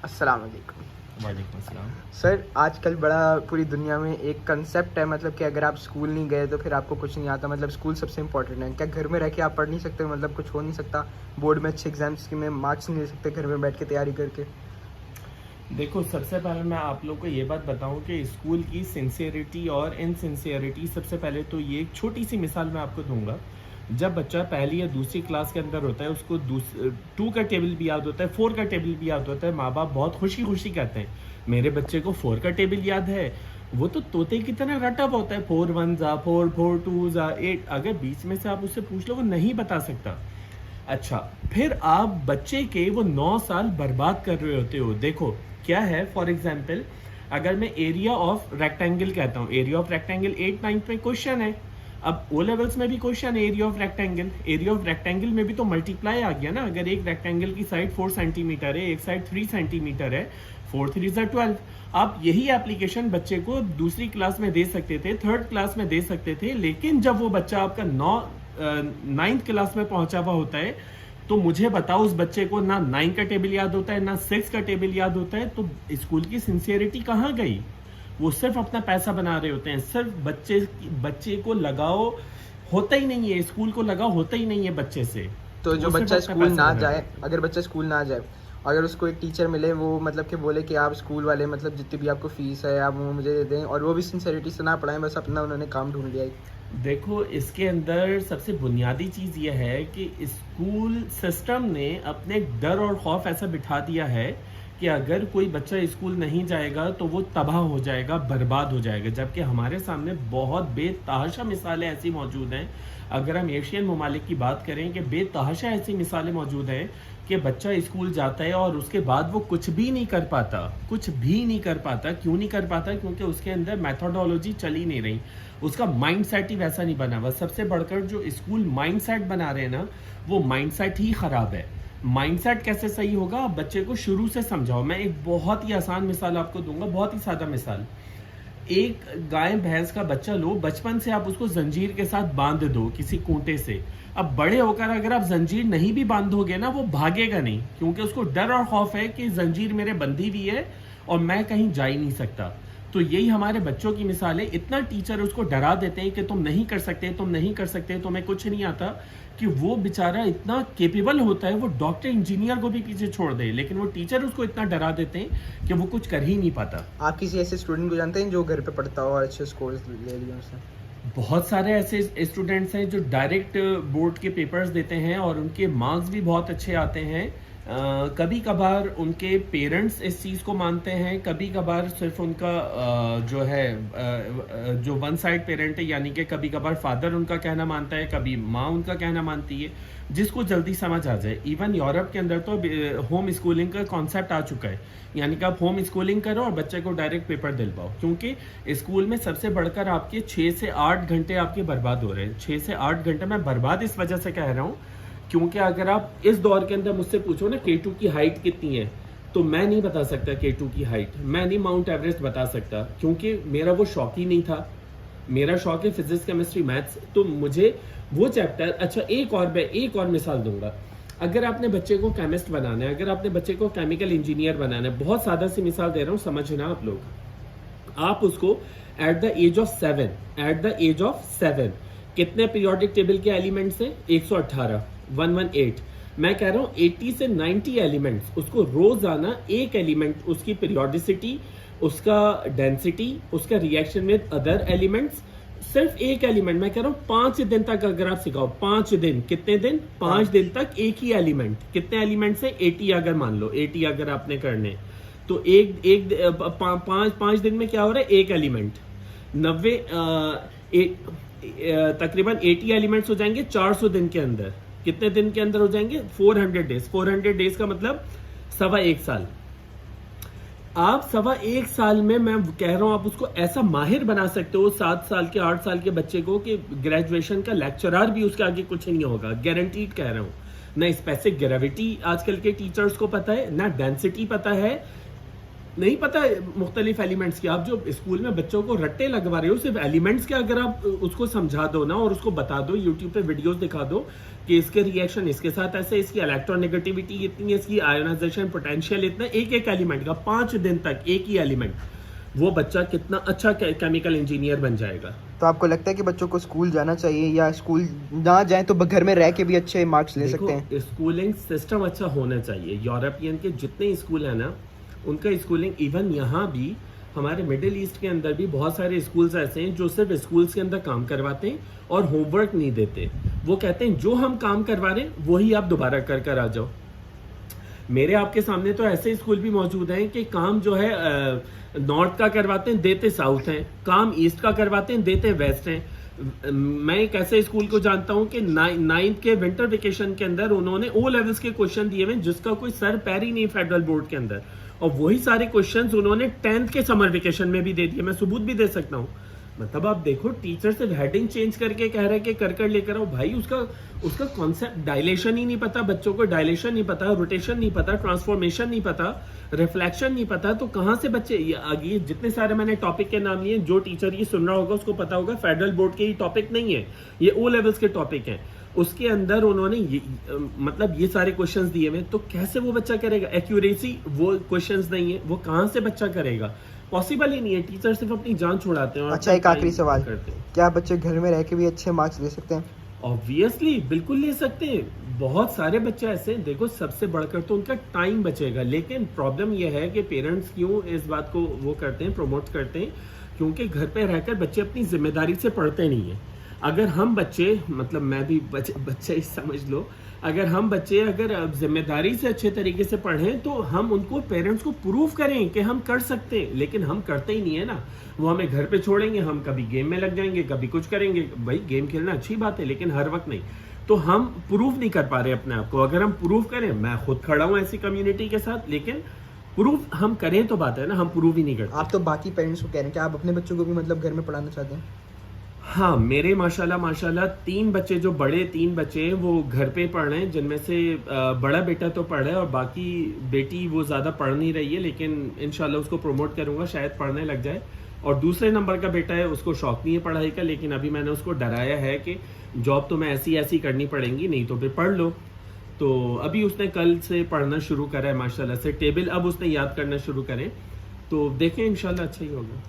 अस्सलाम वालेकुम। वालेकुम अस्सलाम। सर आजकल बड़ा पूरी दुनिया में एक कंसेप्ट है, मतलब कि अगर आप स्कूल नहीं गए तो फिर आपको कुछ नहीं आता, मतलब स्कूल सबसे इंपॉर्टेंट है। क्या घर में रह के आप पढ़ नहीं सकते, मतलब कुछ हो नहीं सकता, बोर्ड में अच्छे एग्जाम्स में मार्क्स नहीं ले सकते घर में बैठ के तैयारी करके? देखो, सबसे पहले मैं आप लोग को ये बात बताऊं कि स्कूल की सिंसियरिटी और इनसिंसियरिटी, सबसे पहले तो ये एक छोटी सी मिसाल मैं आपको दूंगा। जब बच्चा पहली या दूसरी क्लास के अंदर होता है, उसको 2 का टेबल भी याद होता है, 4 का टेबल भी याद होता है। माँ बाप बहुत खुशी खुशी कहते हैं मेरे बच्चे को 4 का टेबल याद है। वो तो तोते की तरह रटअप होता है, 4 1 जा 4, 4 2 जा 8। अगर बीच में से आप उससे पूछ लो, वो नहीं बता सकता। अच्छा, फिर आप बच्चे के वो 9 साल बर्बाद कर रहे होते हो। देखो क्या है, फॉर एग्जाम्पल अगर मैं एरिया ऑफ रेक्टेंगल कहता हूँ, एरिया ऑफ रेक्टेंगल 8 9 में क्वेश्चन है। अब ओ लेवल्स में भी क्वेश्चन है area of rectangle. Area of rectangle में भी तो मल्टीप्लाई आ गया ना। अगर एक रेक्टेंगल की साइड 4 सेंटीमीटर है, एक साइड 3 सेंटीमीटर है, 4 3 12। आप यही एप्लीकेशन बच्चे को दूसरी क्लास में दे सकते थे, थर्ड क्लास में दे सकते थे, लेकिन जब वो बच्चा आपका 9th क्लास में पहुंचा हुआ होता है, तो मुझे बताओ उस बच्चे को ना 9 का टेबल याद होता है, ना 6 का टेबल याद होता है। तो स्कूल की सिंसियरिटी कहाँ गई? वो सिर्फ अपना पैसा बना रहे होते हैं। सिर्फ बच्चे को लगाओ होता ही नहीं है, स्कूल को लगाओ होता ही नहीं है बच्चे से। तो जो वो सिर्फ बच्चा अपना स्कूल पैसा ना बना रहे जाए, हैं। अगर बच्चा स्कूल ना जाए, अगर उसको एक टीचर मिले, वो मतलब कि बोले कि आप स्कूल वाले मतलब जितनी भी आपको फीस है आप वो मुझे दे दें, और वो भी सिंसेरिटी से ना पढ़ाएं, बस अपना उन्होंने काम ढूंढ लिया है। देखो, इसके अंदर सबसे बुनियादी चीज यह है कि स्कूल सिस्टम ने अपने डर और खौफ ऐसा बिठा दिया है कि अगर कोई बच्चा स्कूल नहीं जाएगा तो वो तबाह हो जाएगा, बर्बाद हो जाएगा। जबकि हमारे सामने बहुत बेतहाशा मिसालें ऐसी मौजूद हैं। अगर हम एशियन ममालिक की बात करें कि बेतहाशा ऐसी मिसालें मौजूद हैं कि बच्चा स्कूल जाता है और उसके बाद वो कुछ भी नहीं कर पाता, कुछ भी नहीं कर पाता। क्यों नहीं कर पाता? क्योंकि उसके अंदर मेथोडोलॉजी चली नहीं रही, उसका माइंड सेट ही वैसा नहीं बना हुआ। सबसे बढ़कर जो स्कूल माइंड सेट बना रहे हैं ना, वो माइंड सेट ही खराब है। माइंड सेट कैसे सही होगा? आप बच्चे को शुरू से समझाओ। मैं एक बहुत ही आसान मिसाल आपको दूंगा, बहुत ही सादा मिसाल। एक गाय भैंस का बच्चा लो, बचपन से आप उसको जंजीर के साथ बांध दो किसी खूंटे से। अब बड़े होकर अगर आप जंजीर नहीं भी बांधोगे ना, वो भागेगा नहीं, क्योंकि उसको डर और खौफ है कि जंजीर मेरे बंधी हुई है और मैं कहीं जा ही नहीं सकता। तो यही हमारे बच्चों की मिसाल है। इतना टीचर उसको डरा देते हैं कि तुम नहीं कर सकते, तुम नहीं कर सकते, तुम्हें कुछ नहीं आता, कि वो बेचारा इतना केपेबल होता है, वो डॉक्टर इंजीनियर को भी पीछे छोड़ दे, लेकिन वो टीचर उसको इतना डरा देते हैं कि वो कुछ कर ही नहीं पाता। आप किसी ऐसे स्टूडेंट को जानते हैं जो घर पे पढ़ता हो और अच्छे स्कोर ले लिए उसने? बहुत सारे ऐसे स्टूडेंट्स हैं जो डायरेक्ट बोर्ड के पेपर्स देते हैं और उनके मार्क्स भी बहुत अच्छे आते हैं। कभी कभार उनके पेरेंट्स इस चीज़ को मानते हैं, कभी कभार सिर्फ उनका जो है जो वन साइड पेरेंट है, यानी कि कभी कभार फादर उनका कहना मानता है, कभी माँ उनका कहना मानती है, जिसको जल्दी समझ आ जाए। इवन यूरोप के अंदर तो होम स्कूलिंग का कॉन्सेप्ट आ चुका है, यानी कि आप होम स्कूलिंग करो और बच्चे को डायरेक्ट पेपर दिलवाओ। क्योंकि स्कूल में सबसे बढ़कर आपके 6 से 8 घंटे आपके बर्बाद हो रहे हैं। 6 से 8 घंटे मैं बर्बाद इस वजह से कह रहा हूँ क्योंकि अगर आप इस दौर के अंदर मुझसे पूछो ना K2 की हाइट कितनी है, तो मैं नहीं बता सकता K2 की हाइट। मैं नहीं माउंट एवरेस्ट बता सकता, क्योंकि मेरा वो शौक ही नहीं था। मेरा शौक है फिजिक्स, केमिस्ट्री, मैथ्स। तो मुझे वो चैप्टर, अच्छा एक और मिसाल दूंगा। अगर आपने बच्चे को केमिस्ट बनाना है, अगर आपने बच्चे को केमिकल इंजीनियर बनाना है, बहुत सादा सी मिसाल दे रहा हूँ, समझना आप लोग। आप उसको एट द एज ऑफ 7 कितने पीरियोडिक टेबल के एलिमेंट्स हैं? 118, 118। मैं कह रहा हूं 80 से 90 एलिमेंट्स। उसको रोजाना एक एलिमेंट, उसकी पीरियोडिसिटी, उसका डेंसिटी, उसका रिएक्शन विद अदर एलिमेंट्स, सिर्फ एक एलिमेंट। मैं कह रहा हूं 5 दिन तक अगर आप सिखाओ, 5 दिन, कितने दिन? 5 दिन तक एक ही एलिमेंट। कितने एलिमेंट से? 80 अगर मान लो, 80 अगर आपने करने, तो पांच दिन में क्या हो रहा है? एक एलिमेंट। 90 तकरीबन 80 एलिमेंट्स हो जाएंगे 400 दिन के अंदर। कितने दिन के अंदर हो जाएंगे? 400 डेज। 400 डेज का मतलब 1.25 साल। आप 1.25 साल में, मैं कह रहा हूं, आप उसको ऐसा माहिर बना सकते हो 7 साल के 8 साल के बच्चे को कि ग्रेजुएशन का लेक्चरर भी उसके आगे कुछ नहीं होगा, गारंटीड कह रहा हूं। ना स्पेसिफिक ग्रेविटी आजकल के टीचर्स को पता है, ना डेंसिटी पता है, नहीं पता मुख्तलिफ एलिमेंट्स की। आप जो स्कूल में बच्चों को रट्टे लगवा रहे हो सिर्फ एलिमेंट्स के, अगर आप उसको समझा दो ना और उसको बता दो, यूट्यूब पे वीडियोस दिखा दो कि इसके रिएक्शन इसके साथ ऐसे, इसकी इलेक्ट्रोनेगेटिविटी इतनी है, इसकी आयोनाइजेशन पोटेंशियल इतना, एक एक एलिमेंट का 5 दिन तक एक ही एलिमेंट, वो बच्चा कितना अच्छा केमिकल इंजीनियर बन जाएगा। तो आपको लगता है कि बच्चों को स्कूल जाना चाहिए या स्कूल ना जाए तो घर में रह के भी अच्छे मार्क्स ले सकते हैं? स्कूलिंग सिस्टम अच्छा होना चाहिए। यूरोपियन के जितने स्कूल है ना, उनका स्कूलिंग, इवन यहाँ भी हमारे मिडिल ईस्ट के अंदर भी बहुत सारे स्कूल्स ऐसे हैं जो सिर्फ स्कूल्स के अंदर काम करवाते हैं और होमवर्क नहीं देते। वो कहते हैं जो हम काम करवा रहे हैं वही आप दोबारा कर कर आ जाओ। मेरे आपके सामने तो ऐसे स्कूल भी मौजूद हैं कि काम जो है नॉर्थ का करवाते हैं, देते साउथ हैं, काम ईस्ट का करवाते हैं, देते वेस्ट हैं। मैं एक ऐसे स्कूल को जानता हूं कि 9th के विंटर वेकेशन के अंदर उन्होंने ओ लेवल्स के क्वेश्चन दिए हुए जिसका कोई सर पैर ही नहीं फेडरल बोर्ड के अंदर, और वही सारे क्वेश्चंस उन्होंने 10th के समर वेकेशन में भी दे दिए। मैं सबूत भी दे सकता हूं। मतलब आप देखो, टीचर सिर्फ हेडिंग चेंज करके कह रहे हैं कि कर लेकर आओ। भाई उसका कॉन्सेप्ट, डायलेशन ही नहीं पता बच्चों को, डायलेशन नहीं पता, रोटेशन नहीं पता, ट्रांसफॉर्मेशन नहीं पता, रिफ्लेक्शन नहीं पता, तो कहां से बच्चे ये जितने सारे मैंने टॉपिक के नाम लिए, जो टीचर ये सुन रहा होगा उसको पता होगा फेडरल बोर्ड के ये टॉपिक नहीं है, ये ओ लेवल्स के टॉपिक हैं। उसके अंदर उन्होंने मतलब ये सारे क्वेश्चंस दिए हुए, तो कैसे वो बच्चा करेगा? एक्यूरेसी वो क्वेश्चंस नहीं है, वो कहां से बच्चा करेगा? पॉसिबल ही नहीं है। टीचर सिर्फ अपनी जान छुड़ाते हैं। अच्छा, एक आखिरी सवाल, क्या बच्चे घर में रह के भी अच्छे मार्क्स ले सकते हैं? ऑब्वियसली बिल्कुल ले सकते हैं। बहुत सारे बच्चे ऐसे हैं, देखो सबसे बढ़कर तो उनका टाइम बचेगा, लेकिन प्रॉब्लम यह है कि पेरेंट्स क्यों इस बात को वो करते हैं, प्रमोट करते हैं, क्योंकि घर पे रहकर बच्चे अपनी जिम्मेदारी से पढ़ते नहीं है। अगर हम बच्चे, मतलब मैं भी बच्चे ही समझ लो, अगर हम बच्चे अगर जिम्मेदारी से अच्छे तरीके से पढ़ें तो हम उनको, पेरेंट्स को प्रूव करें कि हम कर सकते हैं, लेकिन हम करते ही नहीं है ना। वो हमें घर पे छोड़ेंगे, हम कभी गेम में लग जाएंगे, कभी कुछ करेंगे। भाई गेम खेलना अच्छी बात है, लेकिन हर वक्त नहीं। तो हम प्रूव नहीं कर पा रहे अपने आप को। अगर हम प्रूव करें, मैं खुद खड़ा हूं ऐसी कम्युनिटी के साथ, लेकिन प्रूव हम करें तो बात है ना, हम प्रूव ही नहीं करते। आप तो बाकी पेरेंट्स को कह रहे हैं कि आप अपने बच्चों को भी मतलब घर में पढ़ाना चाहते हैं? हाँ, मेरे माशाल्लाह 3 बच्चे, जो बड़े 3 बच्चे हैं वो घर पे पढ़ रहे हैं, जिनमें से बड़ा बेटा तो पढ़ रहा है और बाकी बेटी वो ज़्यादा पढ़ नहीं रही है, लेकिन इंशाल्लाह उसको प्रमोट करूंगा, शायद पढ़ने लग जाए। और दूसरे नंबर का बेटा है, उसको शौक नहीं है पढ़ाई का, लेकिन अभी मैंने उसको डराया है कि जॉब तो मैं ऐसी करनी पड़ेगी, नहीं तो फिर पढ़ लो। तो अभी उसने कल से पढ़ना शुरू करा है माशाल्लाह से, टेबल अब उसने याद करना शुरू करें, तो देखें इंशाल्लाह अच्छा ही होगा।